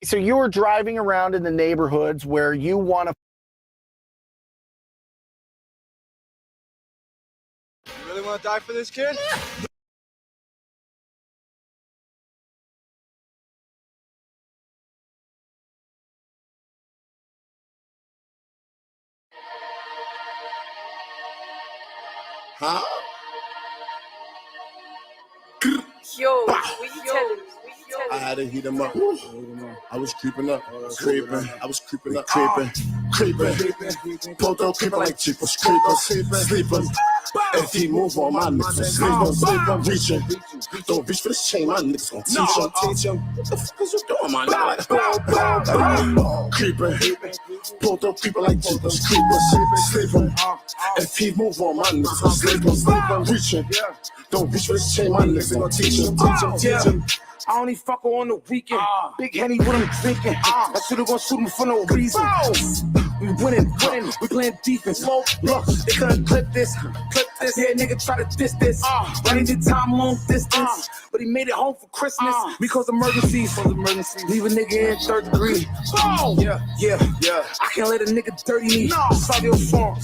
So you were driving around in the neighborhoods where you want to. You really want to die for this kid? Huh? Yo, what you tell him? I had to heat him up. I was creeping up, creeping. I was creeping up, creeping. Poto creeping like cheapers, creepers, sleeping. If he move on, my niggas gon' sleeping, reaching. Don't reach for this chain, my niggas gon' teach him. What the fuck is you doing, my nigga? Creeping. Poto creeping like cheapers, creepers, sleeping. If he move on, my niggas gon' sleeping, reaching. Don't reach for this chain, my niggas gon' teach him. I only fuck her on the weekend. Big Henny, what I'm drinking. I should've gone shoot him for no reason. We winning, we playing defense. Look, they couldn't clip this. Yeah, nigga try to diss this. Running the time long distance, but he made it home for Christmas. We cause emergencies. Leave a nigga in third degree. Yeah. I can't let a nigga dirty me. Sorry, your farm.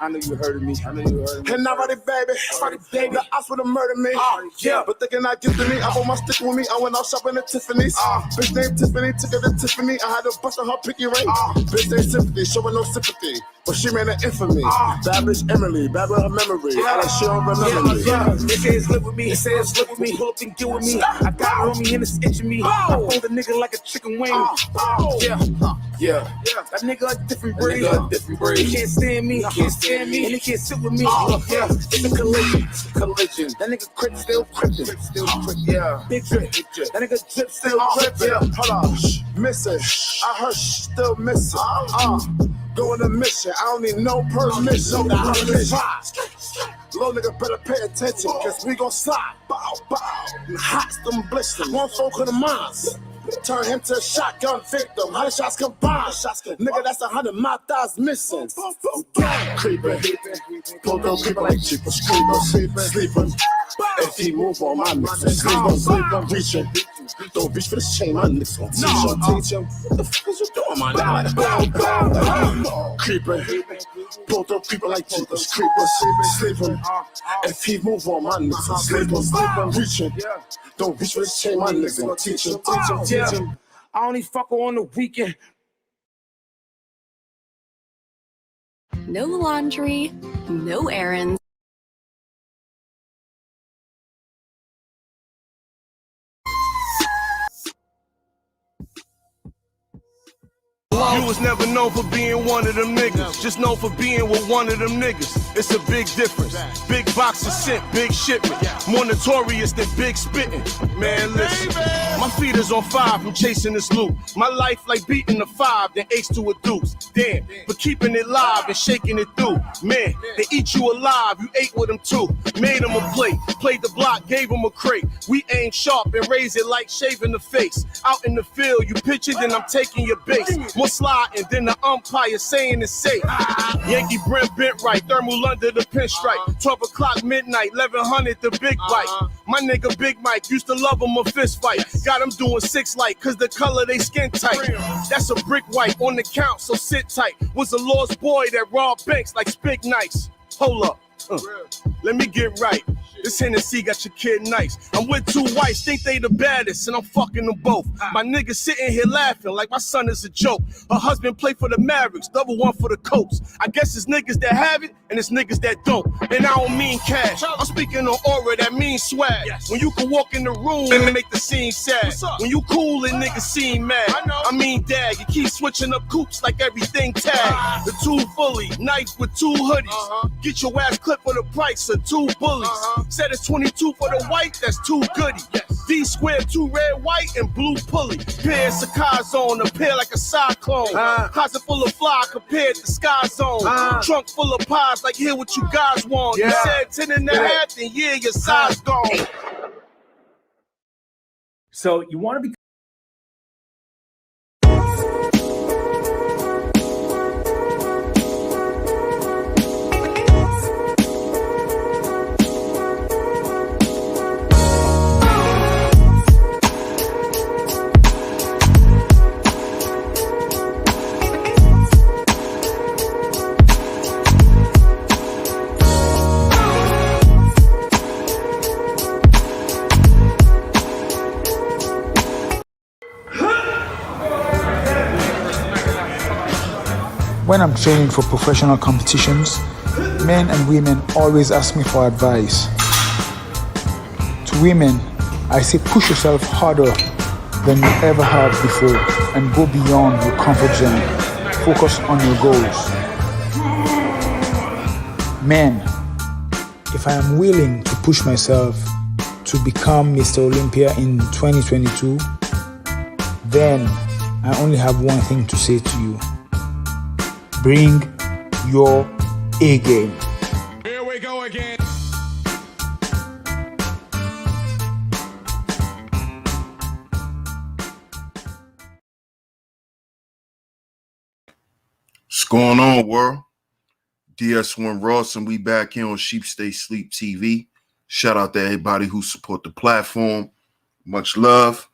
I knew you heard of me. And I'm ready, baby. The ops would've murdered me. But thinking I get to me, I hold my stick with me. I went out shopping at Tiffany's. Bitch named Tiffany, took her to Tiffany. I had to bust on her picky ring. Bitch named Sympathy, showing no sympathy, but she made an infamy. Bad bitch Emily, bad with her memory. Like she don't remember me. They say it's live with me. Pull up and get with me. I got her on me and it's itching me. I fold a nigga like a chicken wing. Yeah. That nigga a different breed. He can't stand me. And he can't sit with me. It's a collision. That nigga crit still crippin'. Yeah. Big drip. That nigga drip still drippin'. Hold on. Missing. I heard still missing. Going on a mission. I don't need no permission. Little nigga better pay attention, cause we gon' slide. Bow. Hot, them blistering. One folk of the minds. Turn him to a shotgun victim. 100 shots combined. Nigga, that's 100. My thighs missing. Creeping. Poto creeping like cheapers. Sleeping. If he move on, my niggas sleeping. Reaching. Don't reach for this chain, my niggas gon' teach him. What the fuck is you doing, my nigga? Creeping. Poto creeping like cheapers. Sleeping. If he move on, my niggas sleeping. Reaching. Don't reach for this chain, my niggas gon' teach him. I only fuck her on the weekend. No laundry, no errands. You was never known for being one of them niggas, just known for being with one of them niggas. It's a big difference. Big box of scent, big shipment. More notorious than big spitting. Man, listen, my feet is on fire from chasing this loot. My life like beating a 5, then ace to a deuce. Damn, for keeping it live and shaking it through. Man, they eat you alive, you ate with them too. Made them a plate, played the block, gave them a crate. We aim sharp and raise it like shaving the face. Out in the field, you pitch it, then I'm taking your base. More sliding than the umpire saying it's safe. Yankee Brent bent right, thermal under the pinstripe. 12 o'clock midnight, 1100 the big bite. My nigga Big Mike used to love him a fist fight. Got him doing 6 light, cause the color they skin tight. That's a brick white on the count, so sit tight. Was a lost boy that robbed banks like Spig Nice. Hold up. Let me get right. This Hennessy got your kid nice. I'm with 2 whites, think they the baddest, and I'm fucking them both. My nigga sitting here laughing like my son is a joke. Her husband play for the Mavericks, double one for the Colts. I guess it's niggas that have it, and it's niggas that don't. And I don't mean cash, I'm speaking on aura, that means swag. When you can walk in the room and make the scene sad. When you cool and niggas seem mad. I mean dag, you keep switching up coops like everything tag. The 2 fully, knife with 2 hoodies. Get your ass clipped for the price of 2 bullies. Said it's 22 for the white, that's 2 goody. D square, 2 red, white, and blue pulley. Pair of Sakai's on, appear like a cyclone. Closet full of fly compared to Sky Zone. Trunk full of pies, like hear what you guys want. You said 10 and a half, then yeah, your size gone. So you want to be When I'm training for professional competitions, men and women always ask me for advice. To women, I say push yourself harder than you ever have before and go beyond your comfort zone. Focus on your goals. Men, if I am willing to push myself to become Mr. Olympia in 2022, then I only have one thing to say to you. Bring your A game. Here we go again. What's going on, world? DS1 Ross, and we back here on SHEEPSTAYSLEEPTV. Shout out to everybody who support the platform. Much love.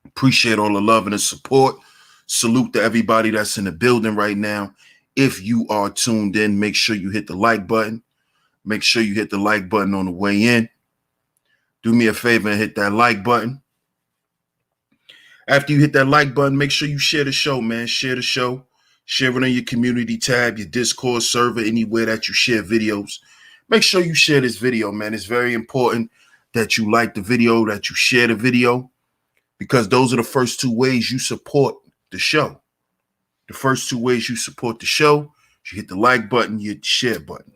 Appreciate all the love and the support. Salute to everybody that's in the building right now. If you are tuned in, make sure you hit the like button. Make sure you hit the like button on the way in. Do me a favor and hit that like button. After you hit that like button, make sure you share the show, man. Share the show. Share it on your community tab, your Discord server, anywhere that you share videos. Make sure you share this video, man. It's very important that you like the video, that you share the video, because those are the first two ways you support the show. The first two ways you support the show, you hit the like button, you hit the share button.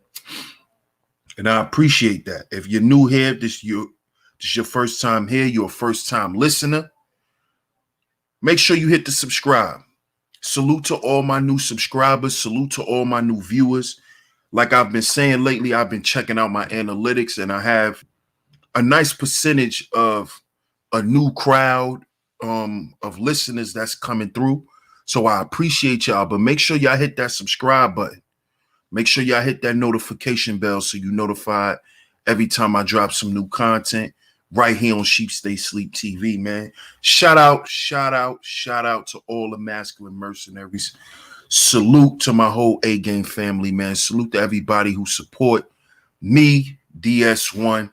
And I appreciate that. If you're new here, this is your first time here, you're a first time listener, make sure you hit the subscribe. Salute to all my new subscribers. Salute to all my new viewers. Like I've been saying lately, I've been checking out my analytics, and I have a nice percentage of a new crowd of listeners that's coming through. So I appreciate y'all, but make sure y'all hit that subscribe button. Make sure y'all hit that notification bell so you're notified every time I drop some new content right here on SHEEPSTAYSLEEPTV, man. Shout out to all the masculine mercenaries. Salute to my whole A-Game family, man. Salute to everybody who support me, DS1,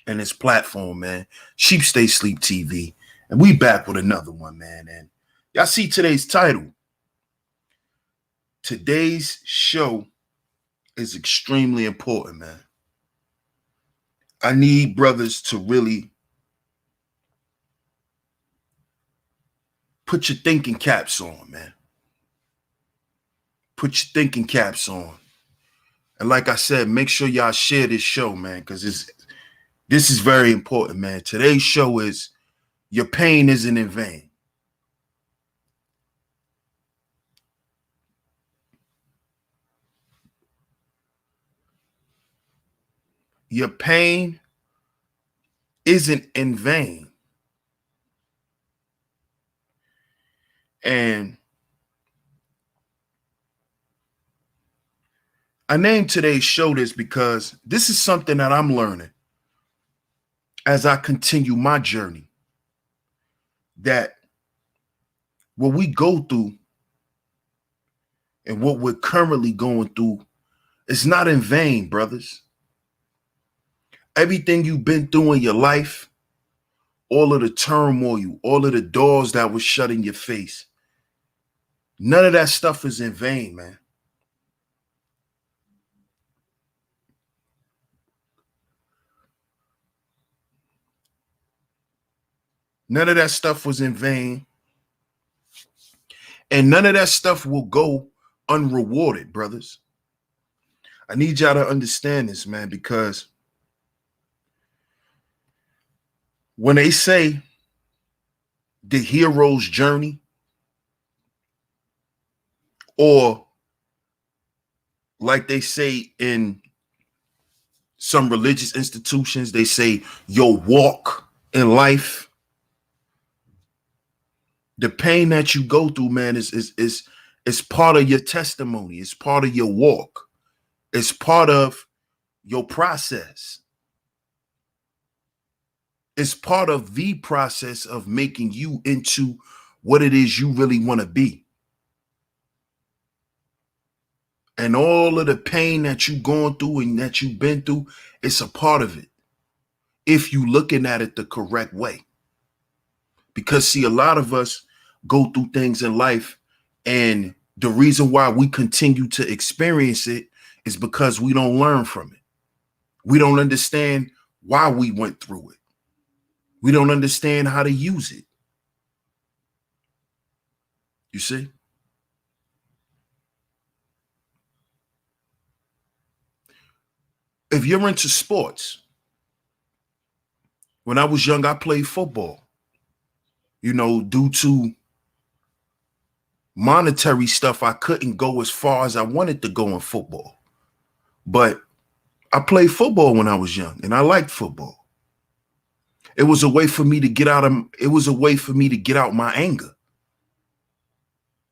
and this platform, man. SHEEPSTAYSLEEPTV. And we back with another one, man. And y'all see today's title. Today's show is extremely important, man. I need brothers to really put your thinking caps on, man. Put your thinking caps on. And like I said, make sure y'all share this show, man, because this is very important, man. Today's show is your pain isn't in vain. Your pain isn't in vain. And I named today's show this because this is something that I'm learning as I continue my journey, that what we go through and what we're currently going through is not in vain, brothers. Everything you've been through in your life, all of the turmoil, all of the doors that were shut in your face, none of that stuff is in vain, man. None of that stuff was in vain. And none of that stuff will go unrewarded, brothers. I need y'all to understand this, man, because when they say the hero's journey, or like they say in some religious institutions, they say your walk in life, the pain that you go through, man, is part of your testimony. It's part of your walk. It's part of your process. It's part of the process of making you into what it is you really want to be. And all of the pain that you're going through and that you've been through, it's a part of it, if you're looking at it the correct way. Because, see, a lot of us go through things in life and The reason why we continue to experience it is because we don't learn from it. We don't understand why we went through it. We don't understand how to use it. You see? If you're into sports, when I was young, I played football. You know, due to monetary stuff, I couldn't go as far as I wanted to go in football. But I played football when I was young, and I liked football. It was a way for me to get out my anger.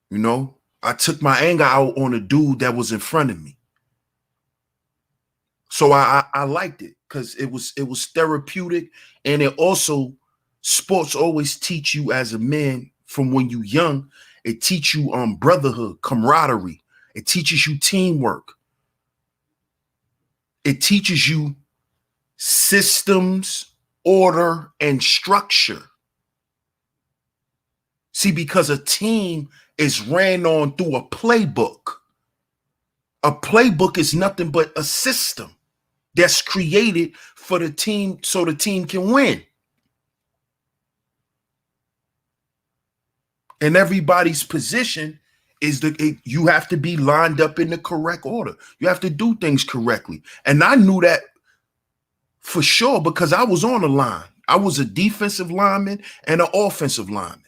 You know, I took my anger out on a dude that was in front of me. So I liked it because it was therapeutic, and it also, sports always teach you as a man from when you're young. It teaches you brotherhood, camaraderie. It teaches you teamwork. It teaches you systems, order, and structure. See, because a team is ran on through a playbook. A playbook is nothing but a system that's created for the team so the team can win. And everybody's position is you have to be lined up in the correct order. You have to do things correctly. And I knew that for sure because I was on the line. I was a defensive lineman and an offensive lineman.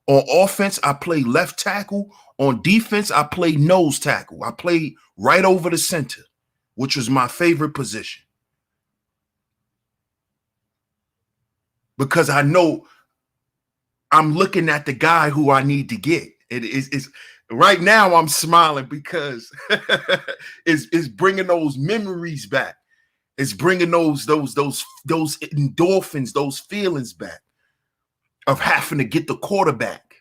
On offense, I played left tackle. On defense, I played nose tackle. I played right over the center, which was my favorite position. Because I know I'm looking at the guy who I need to get. It is right now I'm smiling because it's bringing those memories back. It's bringing those endorphins, those feelings back of having to get the quarterback.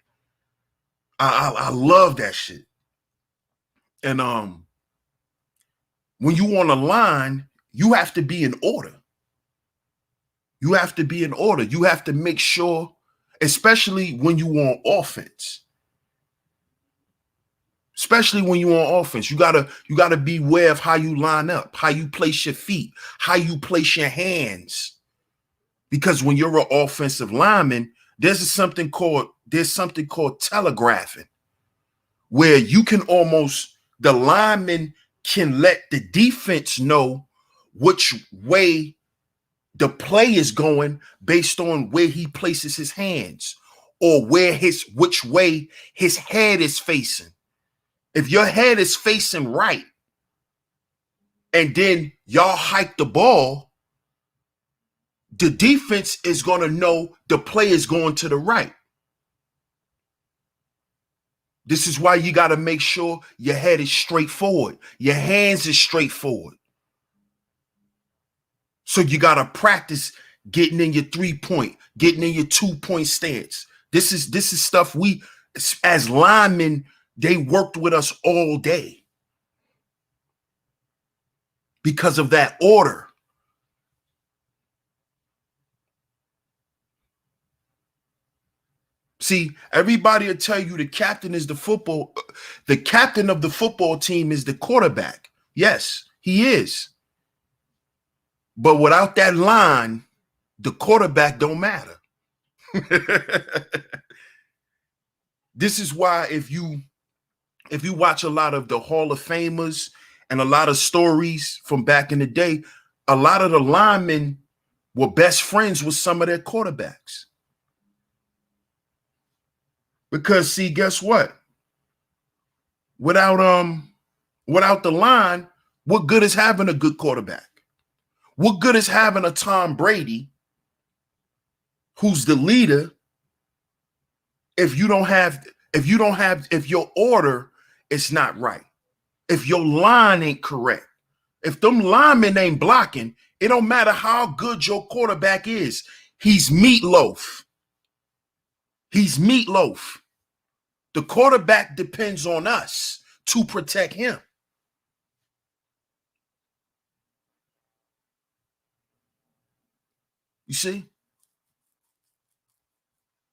I love that shit. And when you on a line, you have to be in order. You have to be in order. You have to make sure, especially when you on offense. Especially when you're on offense, you gotta be aware of how you line up, how you place your feet, how you place your hands. Because when you're an offensive lineman, there's something called telegraphing, where you can the lineman can let the defense know which way the play is going based on where he places his hands or which way his head is facing. If your head is facing right and then y'all hike the ball, the defense is going to know the play is going to the right. This is why you got to make sure your head is straight forward. Your hands is straight forward. So you got to practice getting in your 3-point, getting in your 2-point stance. This is stuff we, as linemen, they worked with us all day because of that order. See, everybody will tell you the captain of the football team is the quarterback. Yes, he is. But without that line, the quarterback don't matter. This is why if you watch a lot of the Hall of Famers and a lot of stories from back in the day, a lot of the linemen were best friends with some of their quarterbacks. Because see, guess what? Without the line, what good is having a good quarterback? What good is having a Tom Brady who's the leader if your order is not right? If your line ain't correct, if them linemen ain't blocking, it don't matter how good your quarterback is. He's meatloaf. He's meatloaf. The quarterback depends on us to protect him. You see?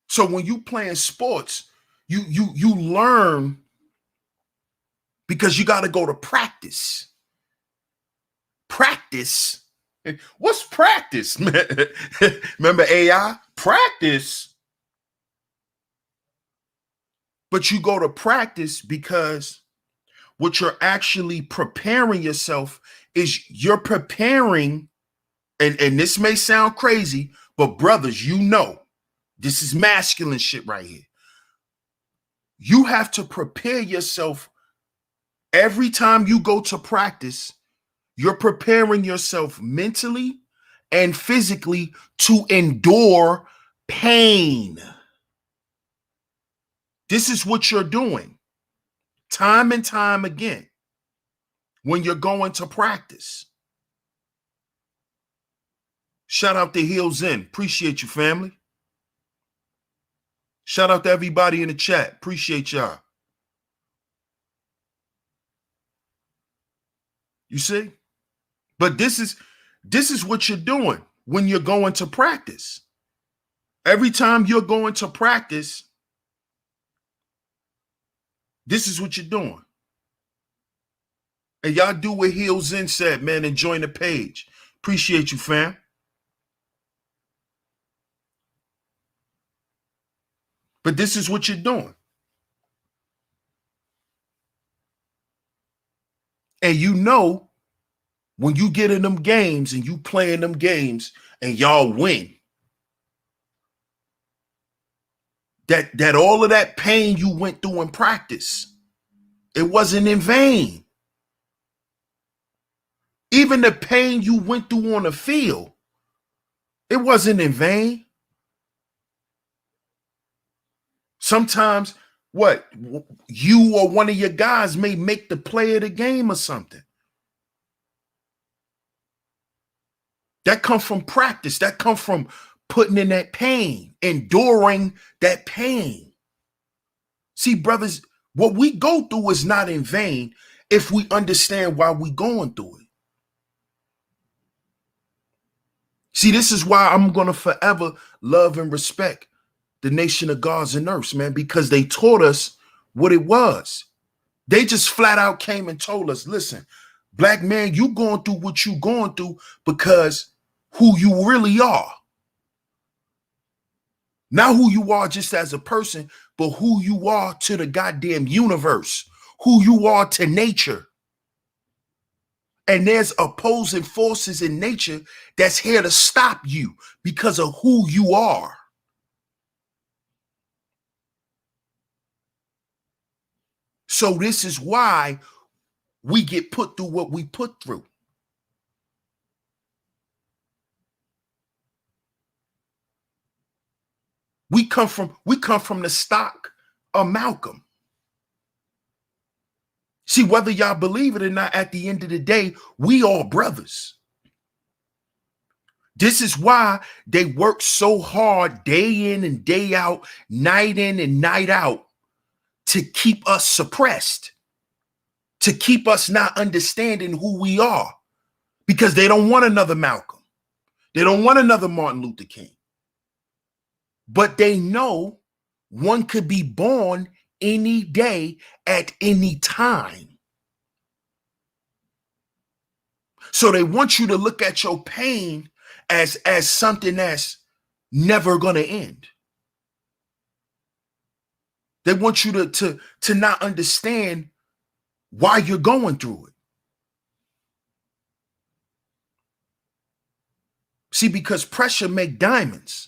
So when you playing sports, you learn because you got to go to practice. Practice? What's practice, man? Remember AI? Practice. But you go to practice because what you're actually preparing yourself is you're preparing, and this may sound crazy, but brothers, you know, this is masculine shit right here. You have to prepare yourself every time you go to practice. You're preparing yourself mentally and physically to endure pain. This is what you're doing time and time again when you're going to practice. Shout out to Heels In. Appreciate you, family. Shout out to everybody in the chat. Appreciate y'all. You see? But this is what you're doing when you're going to practice. Every time you're going to practice, this is what you're doing. And y'all do what Heels In said, man, and join the page. Appreciate you, fam. But this is what you're doing. And you know, when you get in them games and you play in them games and y'all win, that all of that pain you went through in practice, it wasn't in vain. Even the pain you went through on the field, it wasn't in vain. Sometimes what? You or one of your guys may make the play of the game or something. That comes from practice. That comes from putting in that pain, enduring that pain. See, brothers, what we go through is not in vain if we understand why we're going through it. See, this is why I'm going to forever love and respect the nation of gods and earths, man, because they taught us what it was. They just flat out came and told us, listen, black man, you going through what you going through because who you really are. Not who you are just as a person, but who you are to the goddamn universe, who you are to nature. And there's opposing forces in nature that's here to stop you because of who you are. So this is why we get put through what we put through. We come from the stock of Malcolm. See, whether y'all believe it or not, at the end of the day, we all brothers. This is why they work so hard day in and day out, night in and night out, to keep us suppressed, to keep us not understanding who we are, because they don't want another Malcolm. They don't want another Martin Luther King. But they know one could be born any day at any time. So they want you to look at your pain as something that's never going to end. They want you to not understand why you're going through it. See, because pressure makes diamonds.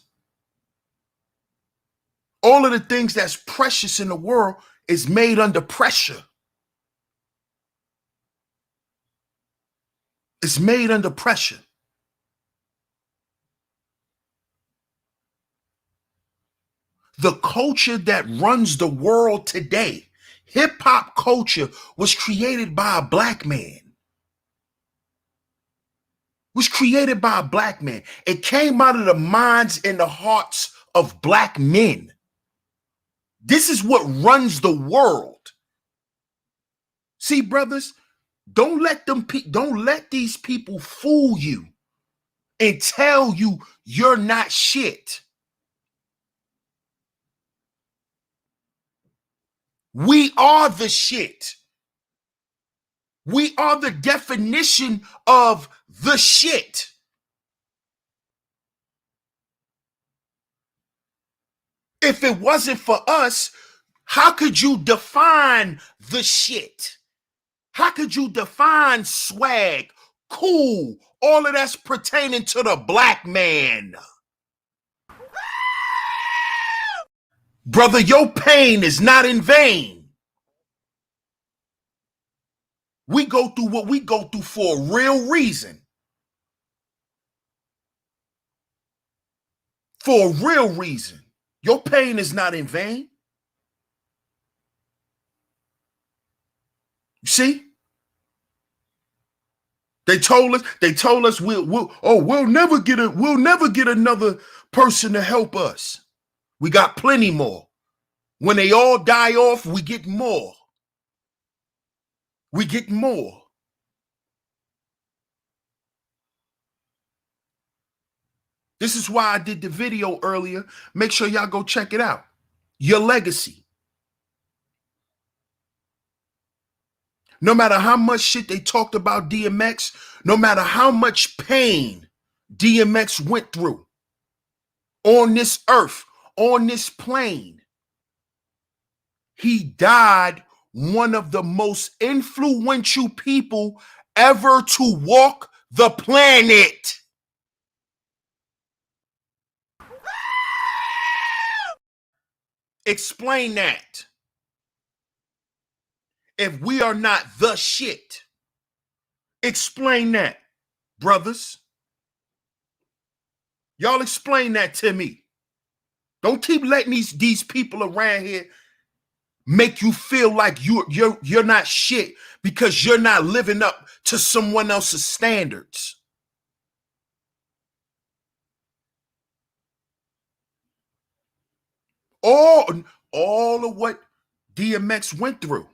All of the things that's precious in the world is made under pressure. It's made under pressure. The culture that runs the world today, hip hop culture, was created by a black man. Was created by a black man. It came out of the minds and the hearts of black men. This is what runs the world. See, brothers, don't let these people fool you and tell you you're not shit. We are the shit. We are the definition of the shit. If it wasn't for us, how could you define the shit? How could you define swag, cool, all of that's pertaining to the black man? Brother, your pain is not in vain. We go through what we go through for a real reason. For a real reason. Your pain is not in vain. You see? They told us we'll never get another person to help us. We got plenty more. When they all die off, we get more. We get more. This is why I did the video earlier. Make sure y'all go check it out. Your legacy. No matter how much shit they talked about DMX, no matter how much pain DMX went through on this earth, on this plane, he died one of the most influential people ever to walk the planet. Explain that. If we are not the shit, explain that, brothers. Y'all explain that to me. Don't keep letting these people around here make you feel like you're not shit because you're not living up to someone else's standards. All of what DMX went through.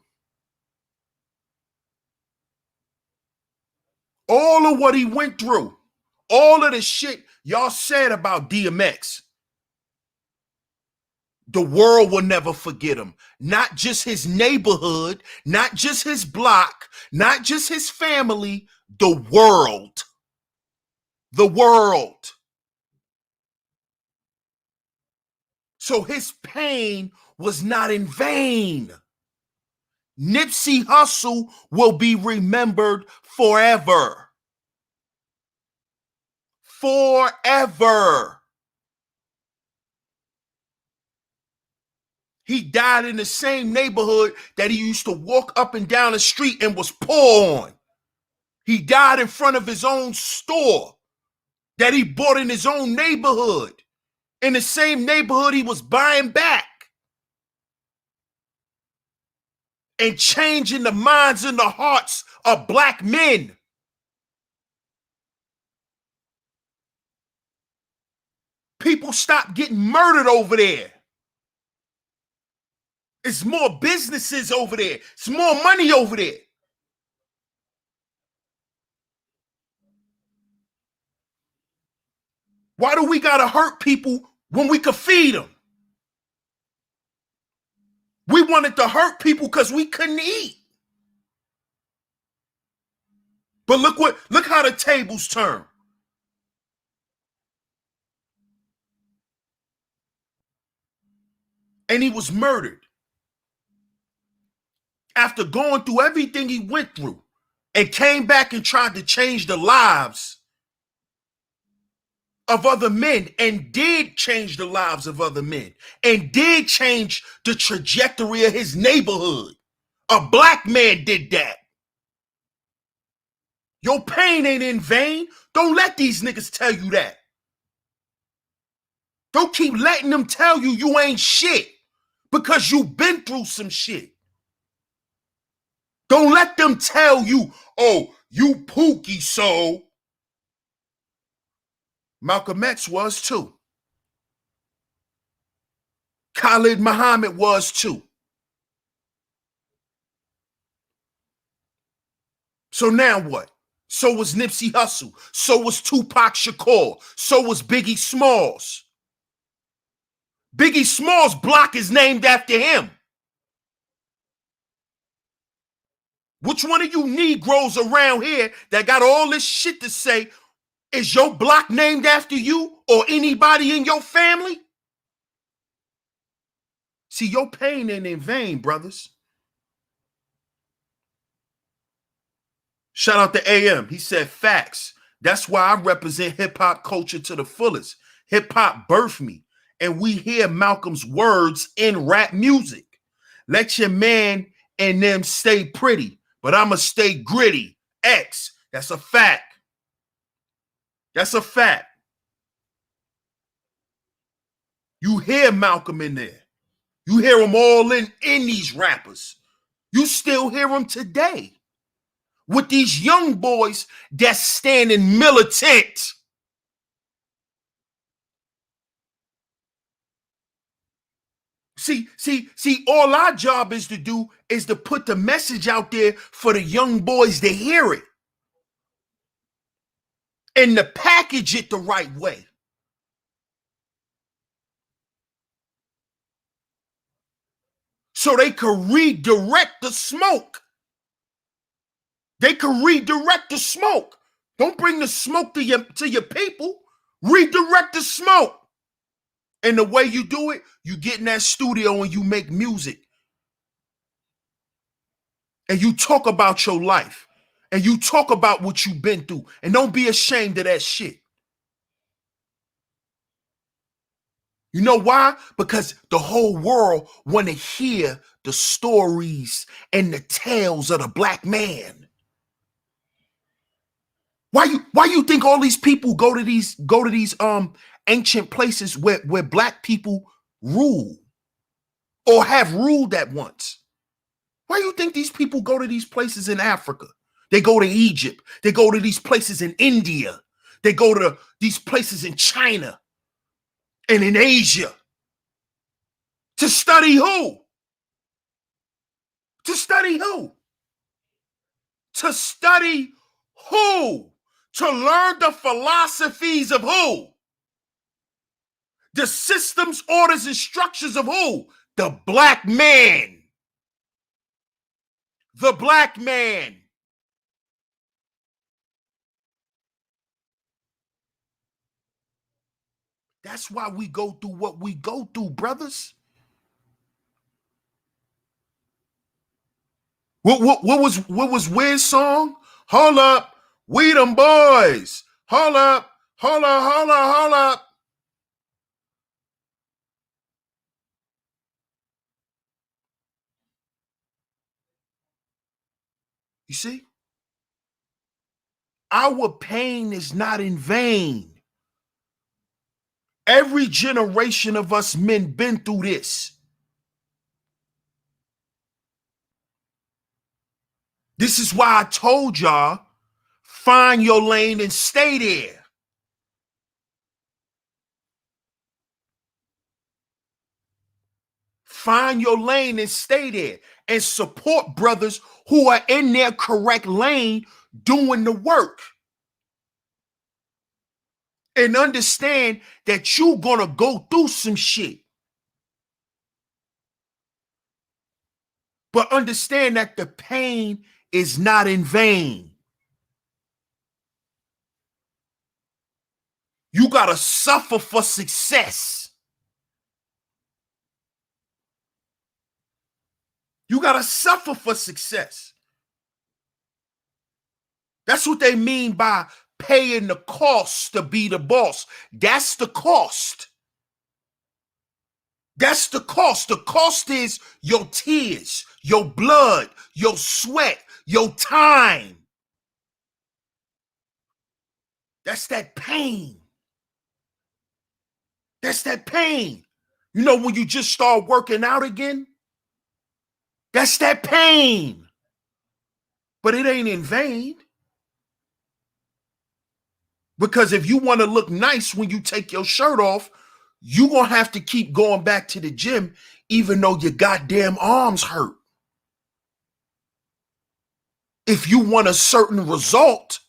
All of what he went through. All of the shit y'all said about DMX. The world will never forget him. Not just his neighborhood, not just his block, not just his family, the world. The world. So his pain was not in vain. Nipsey Hussle will be remembered forever. Forever. He died in the same neighborhood that he used to walk up and down the street and was poor on. He died in front of his own store that he bought in his own neighborhood. In the same neighborhood he was buying back. And changing the minds and the hearts of black men. People stop getting murdered over there. It's more businesses over there. It's more money over there. Why do we gotta hurt people when we could feed them? We wanted to hurt people because we couldn't eat. But look how the tables turn. And he was murdered. After going through everything he went through and came back and tried to change the lives of other men and did change the lives of other men and did change the trajectory of his neighborhood. A black man did that. Your pain ain't in vain. Don't let these niggas tell you that. Don't keep letting them tell you you ain't shit because you've been through some shit. Don't let them tell you, oh, you pookie so. Malcolm X was too. Khalid Muhammad was too. So now what? So was Nipsey Hussle. So was Tupac Shakur. So was Biggie Smalls. Biggie Smalls' block is named after him. Which one of you Negroes around here that got all this shit to say, is your block named after you or anybody in your family? See, your pain ain't in vain, brothers. Shout out to AM. He said facts. That's why I represent hip-hop culture to the fullest. Hip-hop birthed me, and we hear Malcolm's words in rap music. Let your man and them stay pretty, but I'ma stay gritty. X. That's a fact. That's a fact. You hear Malcolm in there. You hear them all in these rappers. You still hear them today with these young boys that's standing militant. See, all our job is to do is to put the message out there for the young boys to hear it and to package it the right way. So they can redirect the smoke. They can redirect the smoke. Don't bring the smoke to your people. Redirect the smoke. And the way you do it, you get in that studio and you make music. And you talk about your life. And you talk about what you've been through. And don't be ashamed of that shit. You know why? Because the whole world want to hear the stories and the tales of the black man. Why you think all these people go to these ancient places where black people rule or have ruled at once? Why you think these people go to these places in Africa? They go to Egypt. They go to these places in India. They go to these places in China and in Asia. To study who? To study who? To study who? To learn the philosophies of who? The systems, orders, and structures of who? The black man. The black man. That's why we go through what we go through, brothers. What was Wiz's song? Hold up, we them boys. Hold up, hold up. You see? Our pain is not in vain. Every generation of us men been through this. This is why I told y'all, find your lane and stay there. Find your lane and stay there. And support brothers who are in their correct lane doing the work. And understand that you're going to go through some shit. But understand that the pain is not in vain. You got to suffer for success. You got to suffer for success. That's what they mean by paying the cost to be the boss. That's the cost. That's the cost. The cost is your tears, your blood, your sweat, your time. That's that pain. That's that pain. You know, when you just start working out again, that's that pain. But it ain't in vain. Because if you want to look nice when you take your shirt off, you're going to have to keep going back to the gym, even though your goddamn arms hurt. If you want a certain result,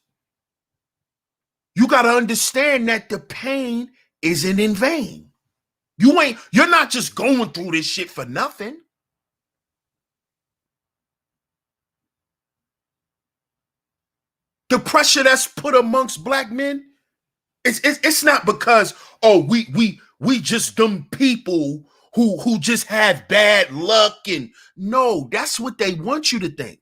you got to understand that the pain isn't in vain. You're not just going through this shit for nothing. The pressure that's put amongst black men, it's not because, oh, we just them people who just have bad luck, and no, that's what they want you to think.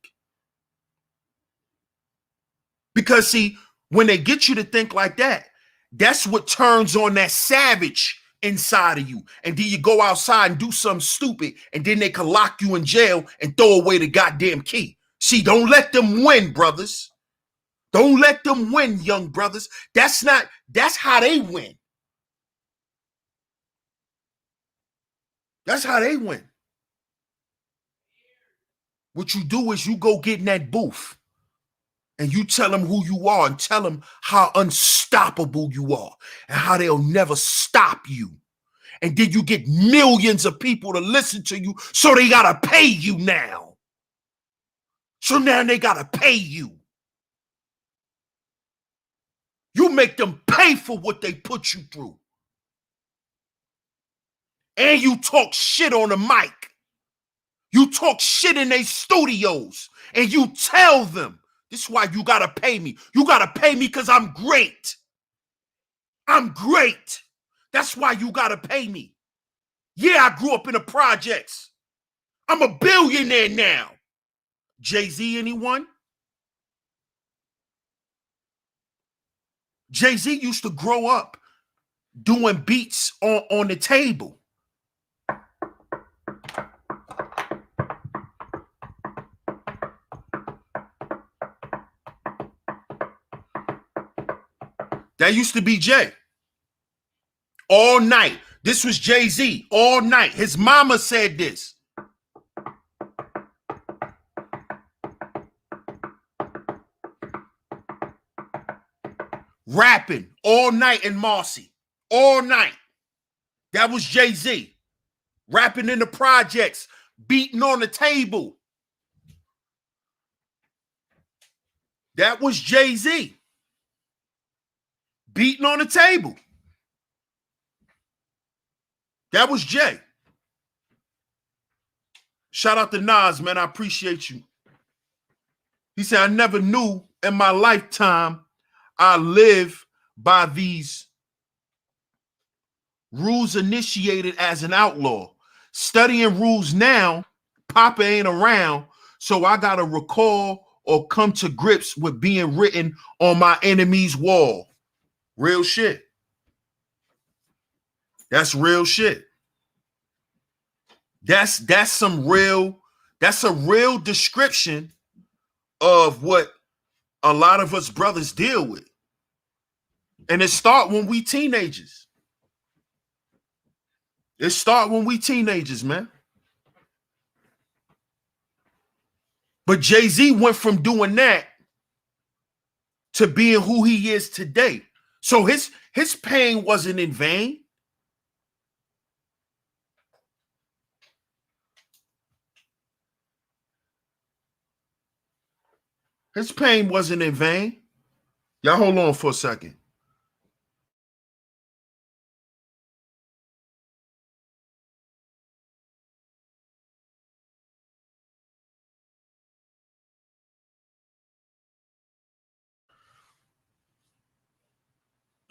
Because see, when they get you to think like that, that's what turns on that savage inside of you. And then you go outside and do something stupid, and then they can lock you in jail and throw away the goddamn key. See, don't let them win, brothers. Don't let them win, young brothers. That's how they win. That's how they win. What you do is you go get in that booth and you tell them who you are and tell them how unstoppable you are and how they'll never stop you. And then you get millions of people to listen to you, so they got to pay you now. So now they got to pay you. You make them pay for what they put you through. And you talk shit on the mic. You talk shit in their studios. And you tell them, this is why you got to pay me. You got to pay me because I'm great. I'm great. That's why you got to pay me. Yeah, I grew up in the projects. I'm a billionaire now. Jay-Z, anyone? Jay-Z used to grow up doing beats on the table. That used to be Jay. All night. This was Jay-Z. All night. His mama said this. Rapping all night in Marcy. All night. That was Jay-Z. Rapping in the projects. Beating on the table. That was Jay-Z. Beating on the table. That was Jay. Shout out to Nas, man. I appreciate you. He said, I never knew in my lifetime I live by these rules initiated as an outlaw. Studying rules now, Papa ain't around, so I got to recall or come to grips with being written on my enemy's wall. Real shit. That's real shit. That's a real description of what a lot of us brothers deal with. And it start when we teenagers. It start when we teenagers, man. But Jay-Z went from doing that to being who he is today. So his pain wasn't in vain. His pain wasn't in vain. Y'all hold on for a second.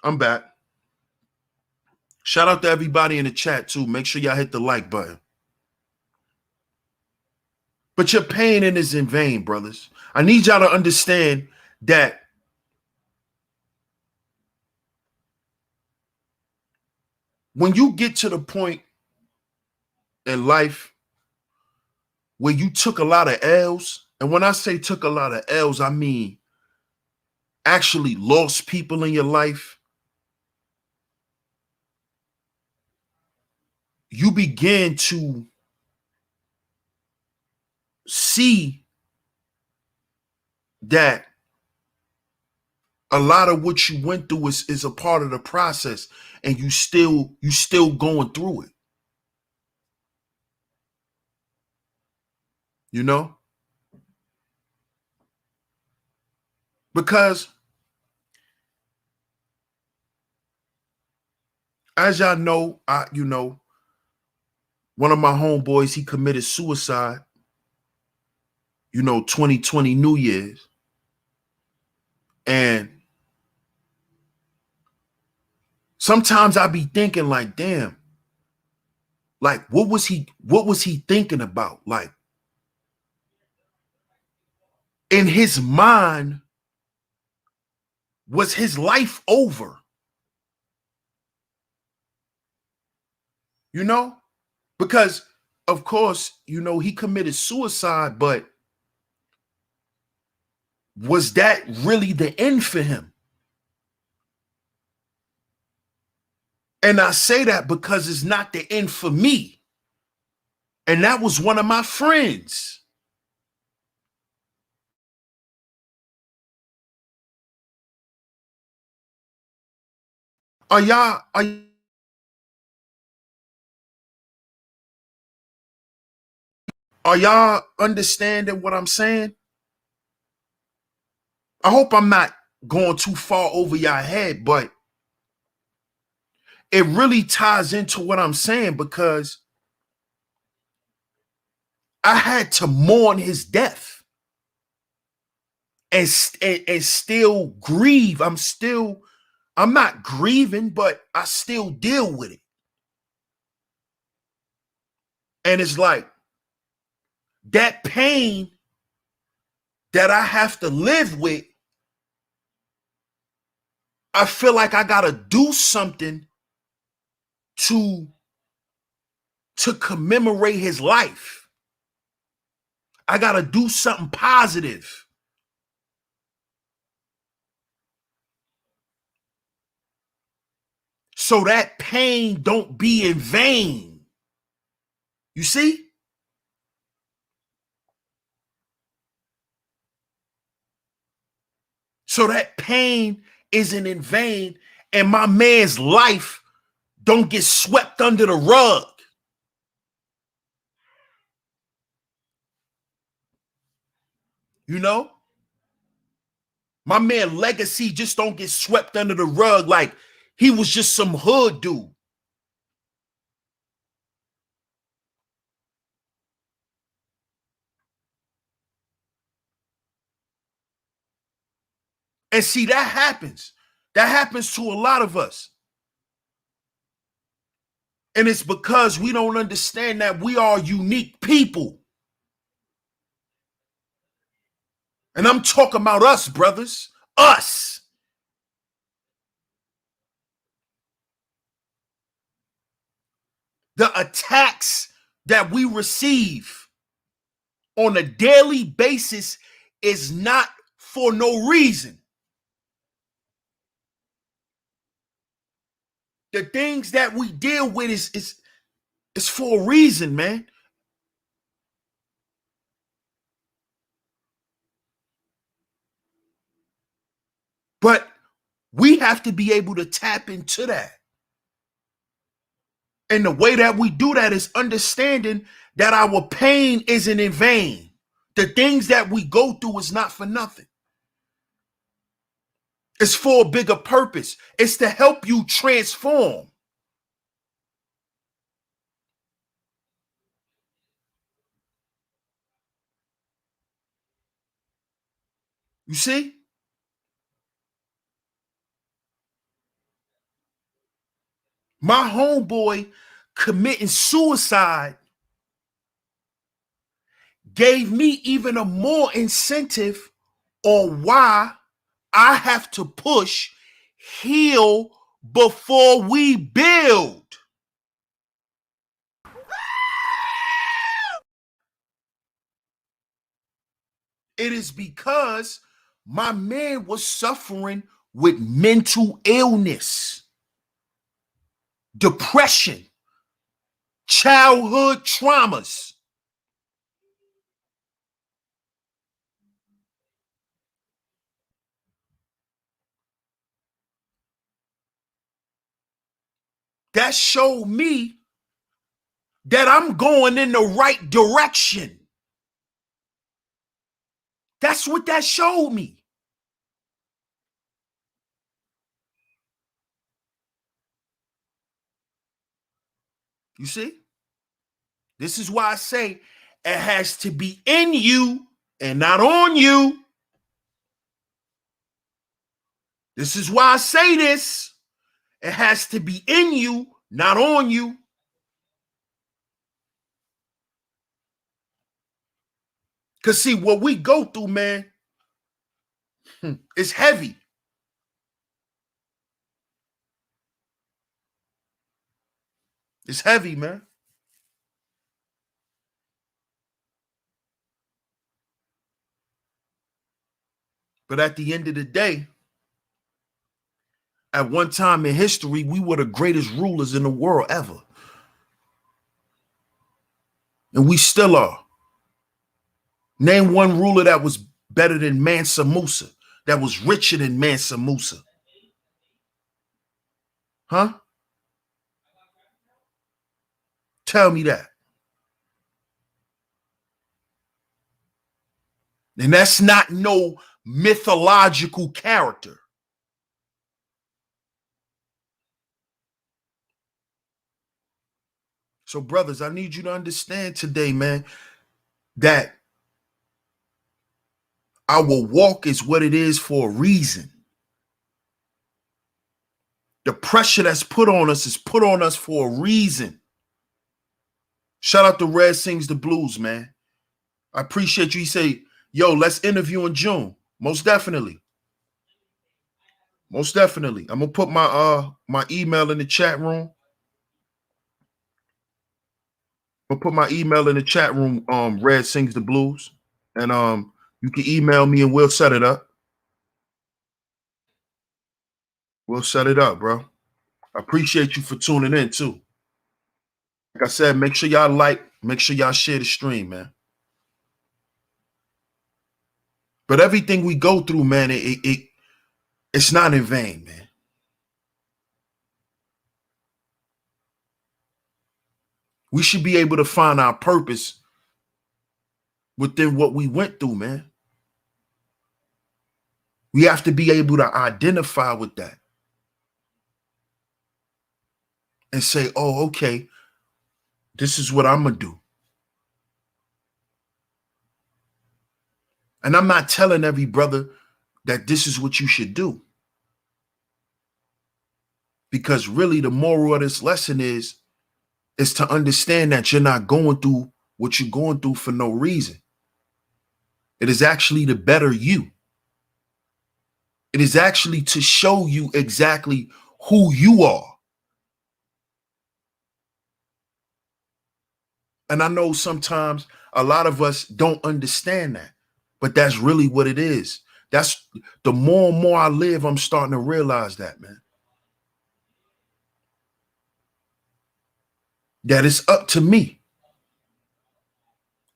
I'm back. Shout out to everybody in the chat too. Make sure y'all hit the like button. But your pain is in vain, brothers. I need y'all to understand that when you get to the point in life where you took a lot of L's, and when I say took a lot of L's, I mean actually lost people in your life, you begin to see that a lot of what you went through is a part of the process, and you still going through it. You know? Because as y'all know, one of my homeboys, he committed suicide, 2020 New Year's. And sometimes I be thinking like, damn, like what was he thinking about? Like in his mind, was his life over? You know? Because of course, you know, he committed suicide, but was that really the end for him? And I say that because it's not the end for me. And that was one of my friends. Are y'all understanding what I'm saying? I hope I'm not going too far over your head, but it really ties into what I'm saying because I had to mourn his death and still grieve. I'm not grieving, but I still deal with it. And it's like that pain that I have to live with, I feel like I gotta do something to commemorate his life. I gotta do something positive. So that pain don't be in vain. You see? So that pain isn't in vain and my man's life don't get swept under the rug. You know? My man legacy just don't get swept under the rug like he was just some hood dude. And see, that happens. That happens to a lot of us. And it's because we don't understand that we are unique people. And I'm talking about us, brothers. Us. The attacks that we receive on a daily basis is not for no reason. The things that we deal with is for a reason, man. But we have to be able to tap into that. And the way that we do that is understanding that our pain isn't in vain. The things that we go through is not for nothing. It's for a bigger purpose. It's to help you transform. You see? My homeboy committing suicide gave me even a more incentive on why I have to push heal before we build. It is because my man was suffering with mental illness, depression, childhood traumas. That showed me that I'm going in the right direction. That's what that showed me. You see? This is why I say it has to be in you and not on you. This is why I say this. It has to be in you, not on you. Because see, what we go through, man, it's heavy. It's heavy, man. But at the end of the day, at one time in history, we were the greatest rulers in the world ever. And we still are. Name one ruler that was better than Mansa Musa, that was richer than Mansa Musa. Huh? Tell me that. And that's not no mythological character. So, brothers, I need you to understand today, man, that our walk is what it is for a reason. The pressure that's put on us is put on us for a reason. Shout out to Red Sings the Blues, man. I appreciate you. He say, yo, let's interview in June. Most definitely. Most definitely. I'm gonna put my email in the chat room. I'm gonna put my email in the chat room, Red Sings the Blues. And you can email me and we'll set it up. We'll set it up, bro. I appreciate you for tuning in too. Like I said, make sure y'all make sure y'all share the stream, man. But everything we go through, man, it's not in vain, man. We should be able to find our purpose within what we went through, man. We have to be able to identify with that and say, oh, okay, this is what I'm going to do. And I'm not telling every brother that this is what you should do. Because really the moral of this lesson is to understand that you're not going through what you're going through for no reason. It is actually to better you. It is actually to show you exactly who you are. And I know sometimes a lot of us don't understand that, but that's really what it is. That's the more and more I live, I'm starting to realize that, man. That it's up to me.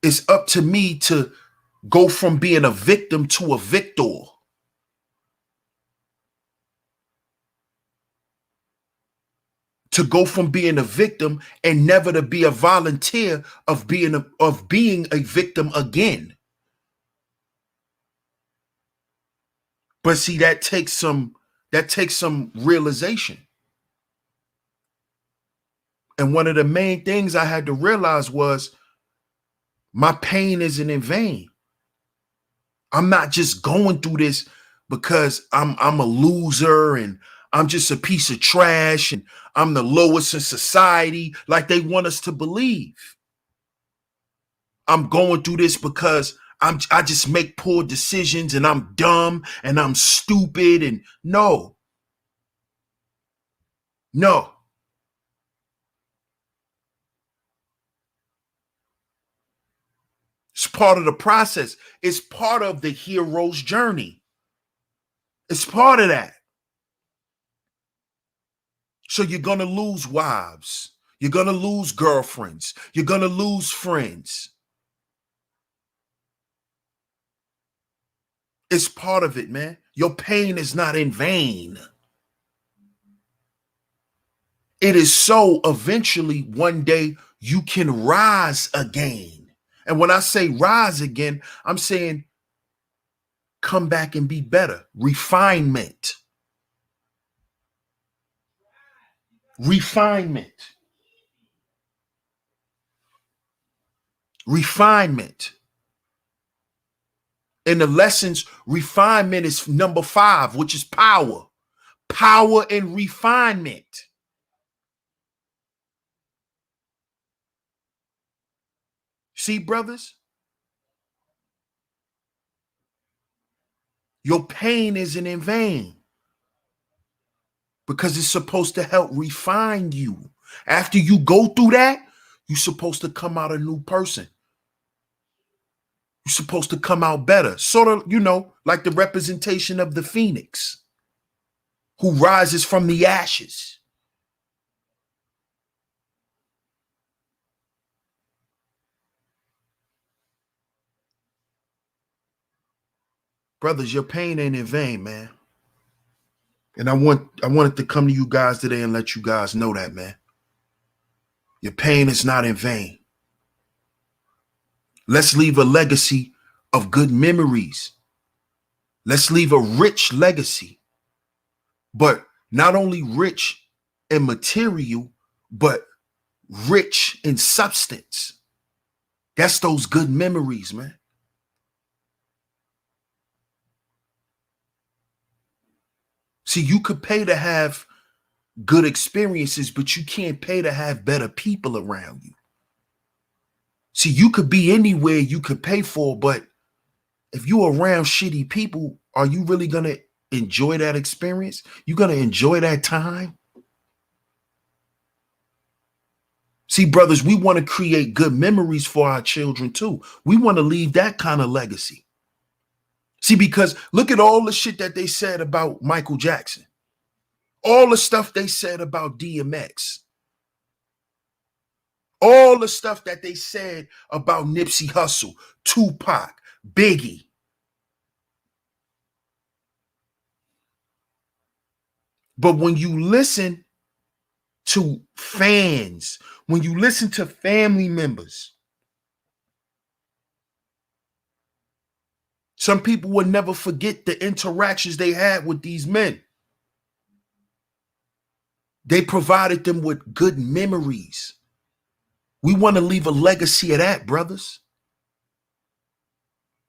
It's up to me to go from being a victim to a victor. To go from being a victim and never to be a volunteer of being a victim again. But see, that takes some realization. And one of the main things I had to realize was my pain isn't in vain. I'm not just going through this because I'm a loser and I'm just a piece of trash and I'm the lowest in society like they want us to believe. I'm going through this because I just make poor decisions and I'm dumb and I'm stupid and no. It's part of the process. It's part of the hero's journey. It's part of that. So you're going to lose wives. You're going to lose girlfriends. You're going to lose friends. It's part of it, man. Your pain is not in vain. It is so eventually one day you can rise again. And when I say rise again, I'm saying come back and be better. Refinement. Refinement. Refinement. In the lessons, refinement is number 5, which is power. power and refinement. See, brothers, your pain isn't in vain because it's supposed to help refine you. After you go through that, you're supposed to come out a new person. You're supposed to come out better. Sort of, you know, like the representation of the phoenix who rises from the ashes. Brothers, your pain ain't in vain, man. And I wanted to come to you guys today and let you guys know that, man. Your pain is not in vain. Let's leave a legacy of good memories. Let's leave a rich legacy, but not only rich in material, but rich in substance. That's those good memories, man. See, you could pay to have good experiences, but you can't pay to have better people around you. See, you could be anywhere you could pay for, but if you're around shitty people, are you really going to enjoy that experience? You going to enjoy that time? See, brothers, we want to create good memories for our children too. We want to leave that kind of legacy. See, because look at all the shit that they said about Michael Jackson. All the stuff they said about DMX. All the stuff that they said about Nipsey Hussle, Tupac, Biggie. But when you listen to fans, when you listen to family members, some people will never forget the interactions they had with these men. They provided them with good memories. We want to leave a legacy of that, brothers.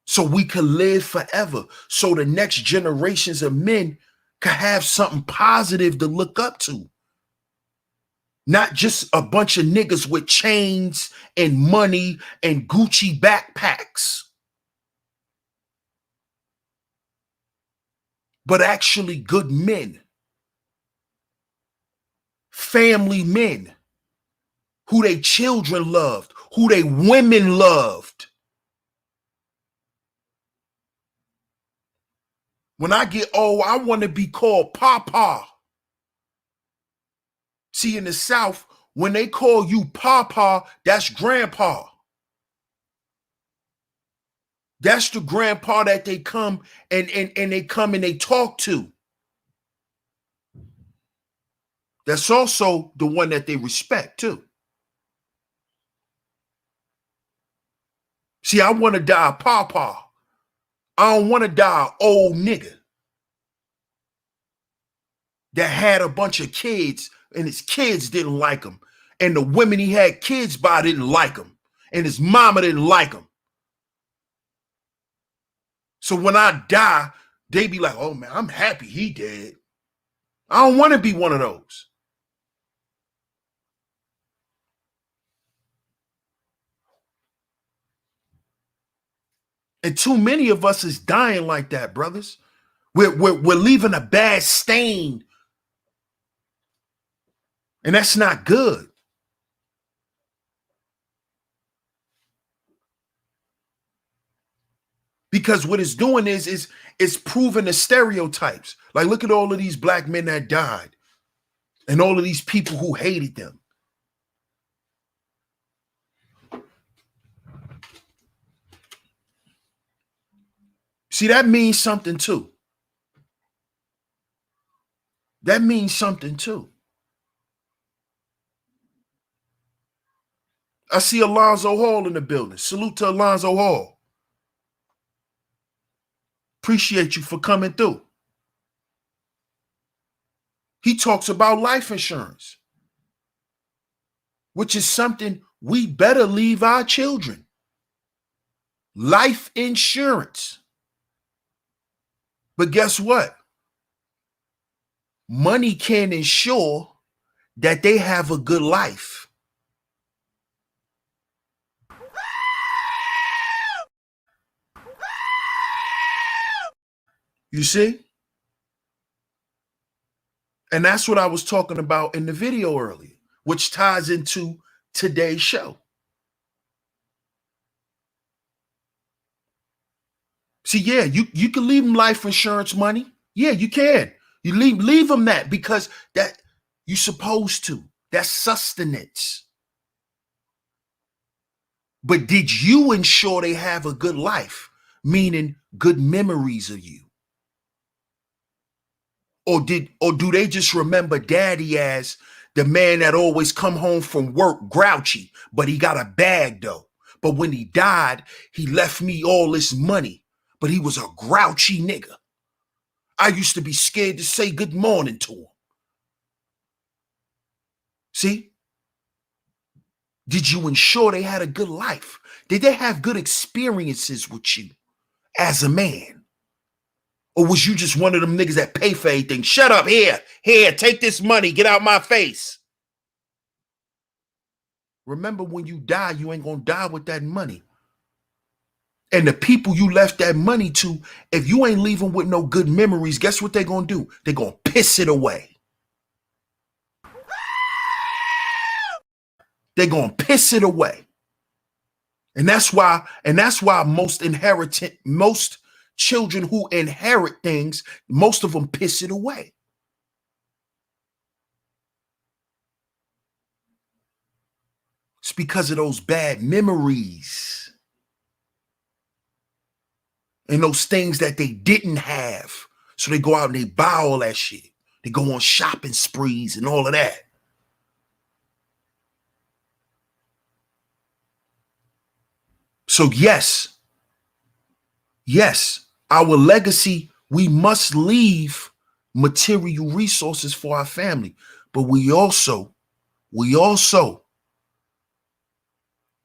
So we can live forever. So the next generations of men can have something positive to look up to. Not just a bunch of niggas with chains and money and Gucci backpacks. But actually good men. Family men. Who they children loved. Who they women loved. When I get old, I want to be called Papa. See, in the South, when they call you Papa, that's Grandpa. That's the grandpa that they come and they come and they talk to. That's also the one that they respect too. See, I want to die Papa. I don't want to die old nigga that had a bunch of kids and his kids didn't like him. And the women he had kids by didn't like him. And his mama didn't like him. So when I die, they be like, oh man, I'm happy he dead. I don't want to be one of those. And too many of us is dying like that, brothers. We're leaving a bad stain. And that's not good. Because what it's doing is it's proving the stereotypes. Like, look at all of these black men that died and all of these people who hated them. See, that means something too. That means something too. I see Alonzo Hall in the building. Salute to Alonzo Hall. Appreciate you for coming through. He talks about life insurance, which is something we better leave our children. Life insurance. But guess what? money can't ensure that they have a good life. You see? And that's what I was talking about in the video earlier, which ties into today's show. See, yeah, you can leave them life insurance money. Yeah, you can. You leave them that because that you're supposed to. That's sustenance. But did you ensure they have a good life? Meaning good memories of you? Or do they just remember daddy as the man that always come home from work grouchy, but he got a bag though. But when he died, he left me all this money, but he was a grouchy nigga. I used to be scared to say good morning to him. See? Did you ensure they had a good life? Did they have good experiences with you as a man? Or was you just one of them niggas that pay for everything? Shut up, here, take this money, get out my face. Remember, when you die, you ain't gonna die with that money. And the people you left that money to, if you ain't leaving with no good memories, guess what they gonna do? They gonna piss it away. They gonna piss it away. And that's why most children who inherit things, most of them piss it away. It's because of those bad memories and those things that they didn't have. So they go out and they buy all that shit. They go on shopping sprees and all of that. So yes, our legacy, we must leave material resources for our family, but we also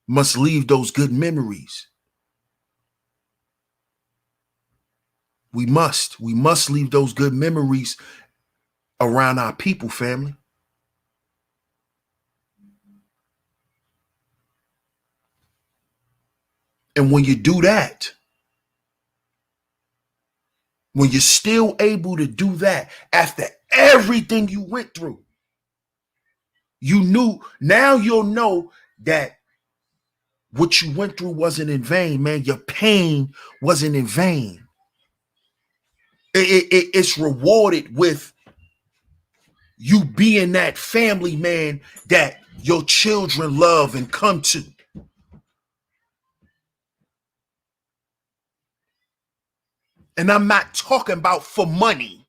must leave those good memories. We must leave those good memories around our people, family. And when you do that, when you're still able to do that after everything you went through, now you'll know that what you went through wasn't in vain, man. Your pain wasn't in vain. It's rewarded with you being that family man that your children love and come to. And I'm not talking about for money.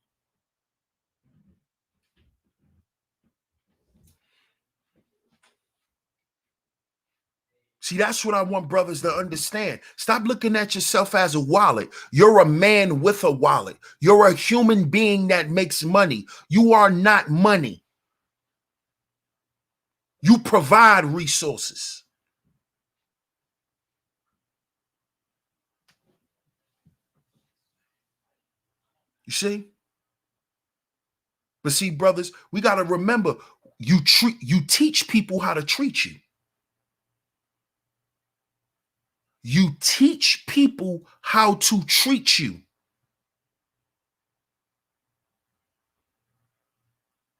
See, that's what I want brothers to understand. Stop looking at yourself as a wallet. You're a man with a wallet. You're a human being that makes money. You are not money. You provide resources. You see? But see, brothers, we got to remember, you teach people how to treat you. You teach people how to treat you.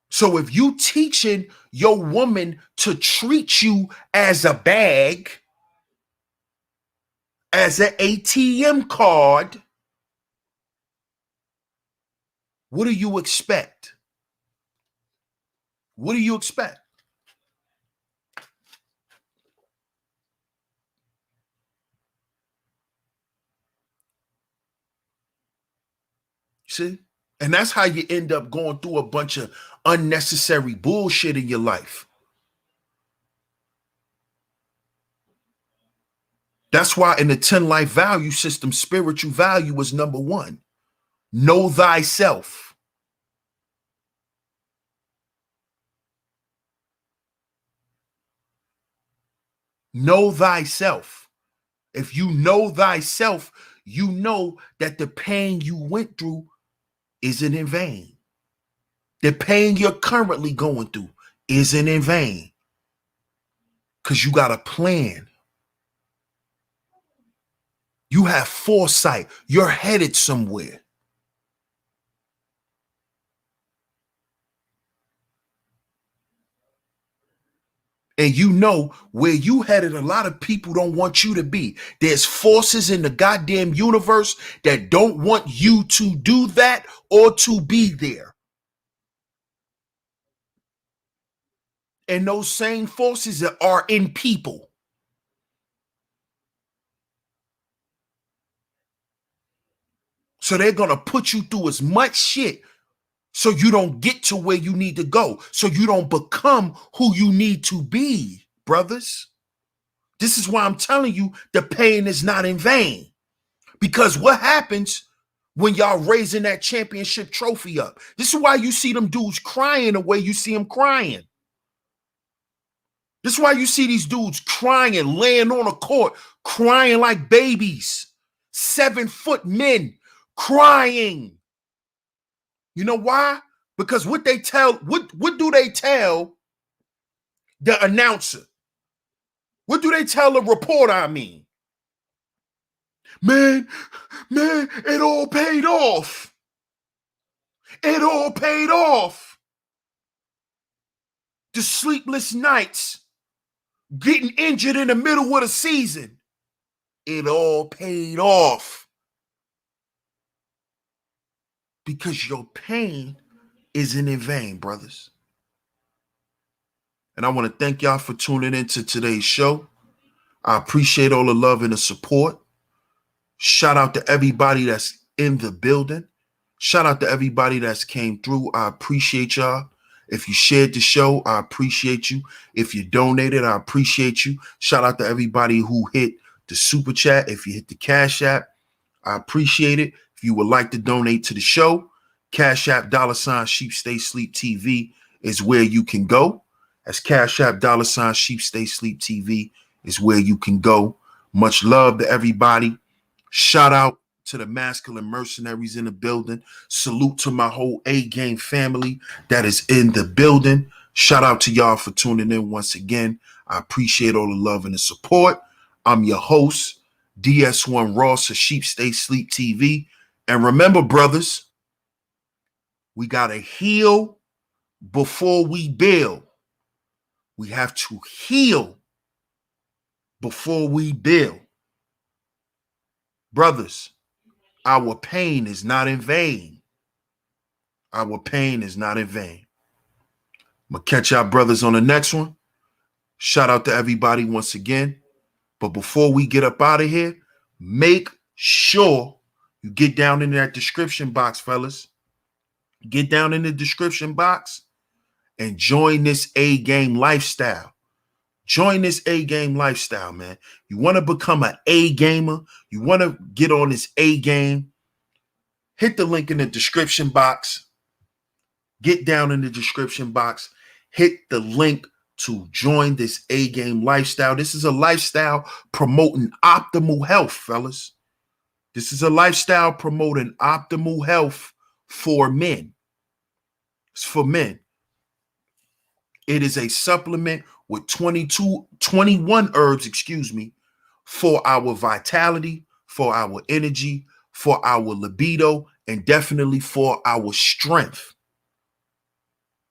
So if you teaching your woman to treat you as a bag, as an ATM card, what do you expect? What do you expect? See? And that's how you end up going through a bunch of unnecessary bullshit in your life. That's why in the 10 life value system, spiritual value is number one. Know thyself. Know thyself. If you know thyself, you know that the pain you went through isn't in vain. The pain you're currently going through isn't in vain because you got a plan. You have foresight. You're headed somewhere. And you know where you headed, a lot of people don't want you to be. There's forces in the goddamn universe that don't want you to do that or to be there. And those same forces are in people. So they're going to put you through as much shit so you don't get to where you need to go, so you don't become who you need to be, brothers. This is why I'm telling you the pain is not in vain. Because what happens when y'all raising that championship trophy up? This is why you see them dudes crying the way you see them crying. This is why you see these dudes crying, laying on a court, crying like babies. 7-foot men crying. You know why? Because what do they tell the announcer? What do they tell the reporter, I mean? Man, it all paid off. It all paid off. The sleepless nights, getting injured in the middle of the season, it all paid off. Because your pain isn't in vain, brothers. And I want to thank y'all for tuning into today's show. I appreciate all the love and the support. Shout out to everybody that's in the building. Shout out to everybody that's came through. I appreciate y'all. If you shared the show, I appreciate you. If you donated, I appreciate you. Shout out to everybody who hit the super chat. If you hit the Cash App, I appreciate it. If you would like to donate to the show, Cash App $SheepStaySleepTV is where you can go. That's Cash App $SheepStaySleepTV is where you can go. Much love to everybody. Shout out to the masculine mercenaries in the building. Salute to my whole A-Game family that is in the building. Shout out to y'all for tuning in once again. I appreciate all the love and the support. I'm your host, DS1 Ross of Sheep Stay Sleep TV. And remember, brothers, we got to heal before we build. We have to heal before we build. Brothers, our pain is not in vain. Our pain is not in vain. I'm going to catch y'all brothers on the next one. Shout out to everybody once again. But before we get up out of here, make sure you get down in that description box, fellas. Get down in the description box and join this A-Game lifestyle. Join this A-Game lifestyle, man. You want to become an A-Gamer? You want to get on this A-Game? Hit the link in the description box. Get down in the description box. Hit the link to join this A-Game lifestyle. This is a lifestyle promoting optimal health, fellas. This is a lifestyle promoting optimal health for men. It's for men. It is a supplement with 21 herbs, for our vitality, for our energy, for our libido, and definitely for our strength.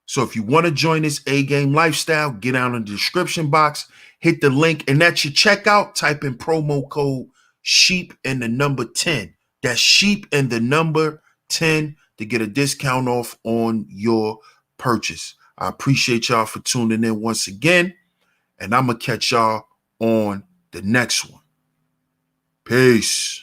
So if you want to join this A-Game lifestyle, get down in the description box, hit the link, and at your checkout, type in promo code SHEEP and the number 10. That's SHEEP and the number 10 to get a discount off on your purchase. I appreciate y'all for tuning in once again, and I'm going to catch y'all on the next one. Peace.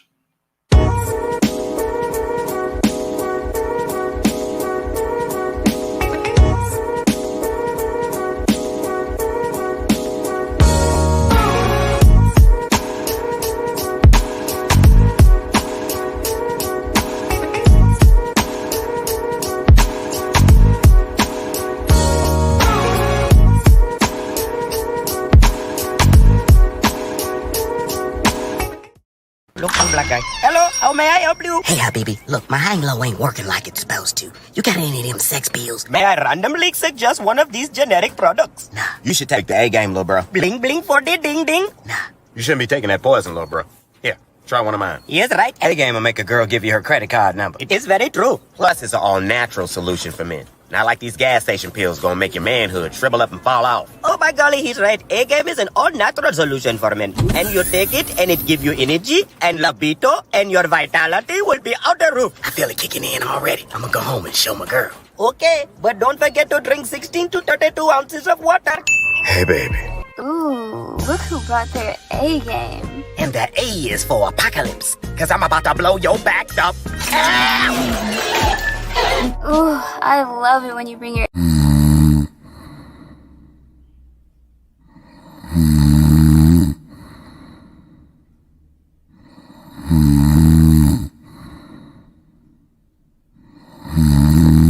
black guy. Hello, how may I help you? Hey, Habibi, look, my hang low ain't working like it's supposed to. You got any of them sex pills? May I randomly suggest one of these generic products? Nah. You should take the A game, little bro. Bling bling for the ding ding. Nah. You shouldn't be taking that poison, little bro. Here, try one of mine. Yes, right. A game will make a girl give you her credit card number. It is very true. Plus, it's an all-natural solution for men. Not like these gas station pills gonna make your manhood shrivel up and fall off. Oh my golly, he's right. A game is an all-natural solution for men. And you take it and it give you energy and libido and your vitality will be out the roof. I feel it kicking in already. I'm gonna go home and show my girl. Okay, but don't forget to drink 16 to 32 ounces of water. Hey, baby. Ooh, look who brought their A game. And that A is for apocalypse. Cause I'm about to blow your back up. Ow! Ooh, I love it when you bring your...